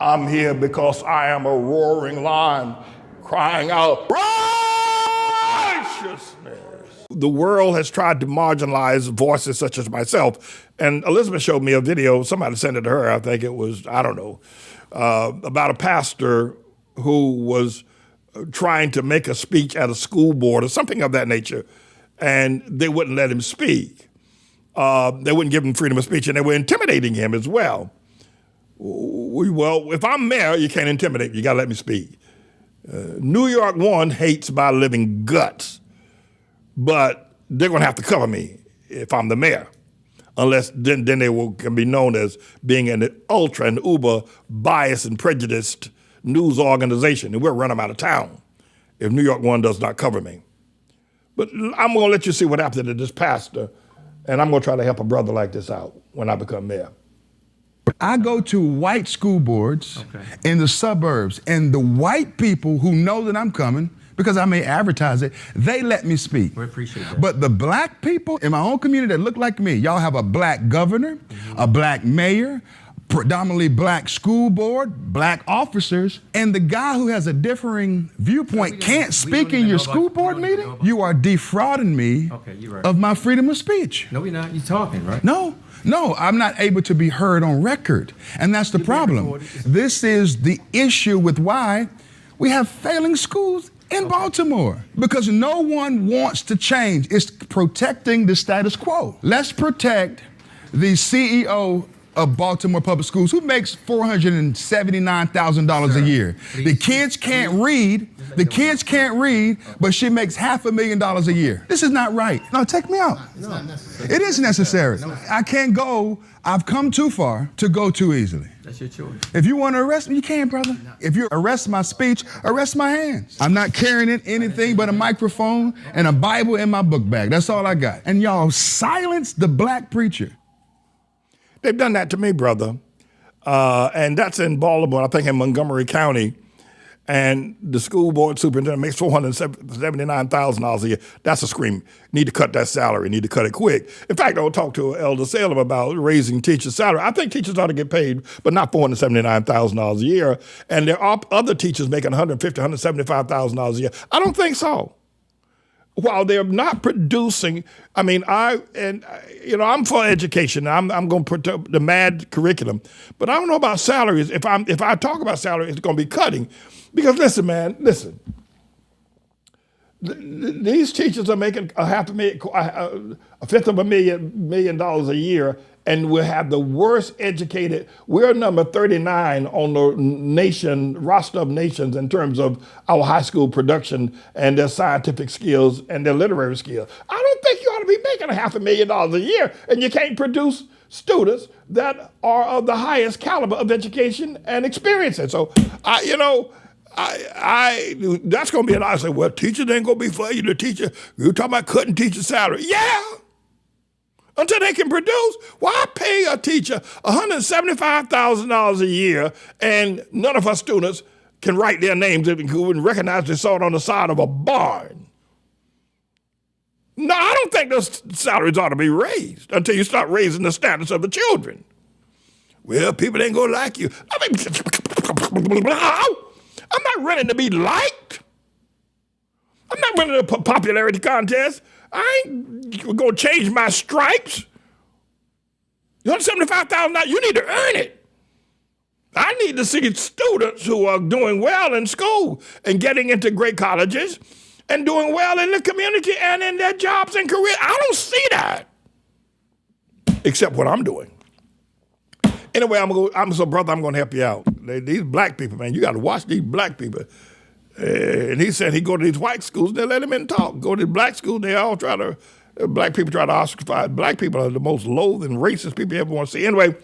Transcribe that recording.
I'm here because I am a roaring lion crying out righteousness. The world has tried to marginalize voices such as myself. And Elizabeth showed me a video, somebody sent it to her, I think it was, I don't know, about a pastor who was trying to make a speech at a school board or something of that nature, and they wouldn't let him speak. They wouldn't give him freedom of speech, and they were intimidating him as well. Well, if I'm mayor, you can't intimidate me. You got to let me speak. New York 1 hates my living guts, but they're going to have to cover me if I'm the mayor, unless then they can be known as being an ultra and uber biased and prejudiced news organization, and we'll run them out of town if New York 1 does not cover me. But I'm going to let you see what happened to this pastor, and I'm going to try to help a brother like this out when I become mayor. I go to white school boards in the suburbs, and the white people who know that I'm coming, because I may advertise it, they let me speak. We appreciate that. But the black people in my own community that look like me, y'all have a black governor, a black mayor, predominantly black school board, black officers, and the guy who has a differing viewpoint can't speak in your school board meeting? You are defrauding me of my freedom of speech. No, you're not. You're talking, right? No, I'm not able to be heard on record. And that's the problem. This is the issue with why we have failing schools in Baltimore, because no one wants to change. It's protecting the status quo. Let's protect the CEO of Baltimore Public Schools, who makes $479,000 a year. The kids can't read. The kids can't read, but she makes $500,000 a year. This is not right. No, take me out. It's not necessary. It is necessary. I can't go. I've come too far to go too easily. That's your choice. If you want to arrest me, you can, brother. If you arrest my speech, arrest my hands. I'm not carrying anything but a microphone and a Bible in my book bag. That's all I got. And y'all silence the black preacher. They've done that to me, brother. And that's in Baltimore, I think in Montgomery County. And the school board superintendent makes $479,000 a year. That's a scream. Need to cut that salary. Need to cut it quick. In fact, I'll talk to Elder Salem about raising teachers' salary. I think teachers ought to get paid, but not $479,000 a year. And there are other teachers making $150,000, $175,000 a year. I don't think so. While they're not producing, I mean, I'm for education. I'm going to put the mad curriculum, but I don't know about salaries. If I talk about salary, it's going to be cutting, because listen, man, listen. These teachers are making a fifth of $1 million a year, and we'll have the worst educated. We're number 39 on the nation roster of nations in terms of our high school production and their scientific skills and their literary skills. I don't think you ought to be making $500,000 a year, and you can't produce students that are of the highest caliber of education and experience. And so, that's going to be an I say, well, teachers ain't going to be for you. The teacher, you're talking about cutting teacher salary. Yeah. Until they can produce. Why pay a teacher $175,000 a year and none of our students can write their names and recognize they saw it on the side of a barn? No, I don't think those salaries ought to be raised until you start raising the status of the children. Well, people ain't going to like you. I'm not running to be liked. I'm not running a popularity contest. I ain't going to change my stripes. $175,000, you need to earn it. I need to see students who are doing well in school and getting into great colleges and doing well in the community and in their jobs and careers. I don't see that, except what I'm doing. Anyway, brother, I'm going to help you out. These black people, man, you got to watch these black people. And he said he go to these white schools, they let him in and talk. Go to the black schools, they all black people try to ostracize. Black people are the most loathed and racist people you ever want to see. Anyway,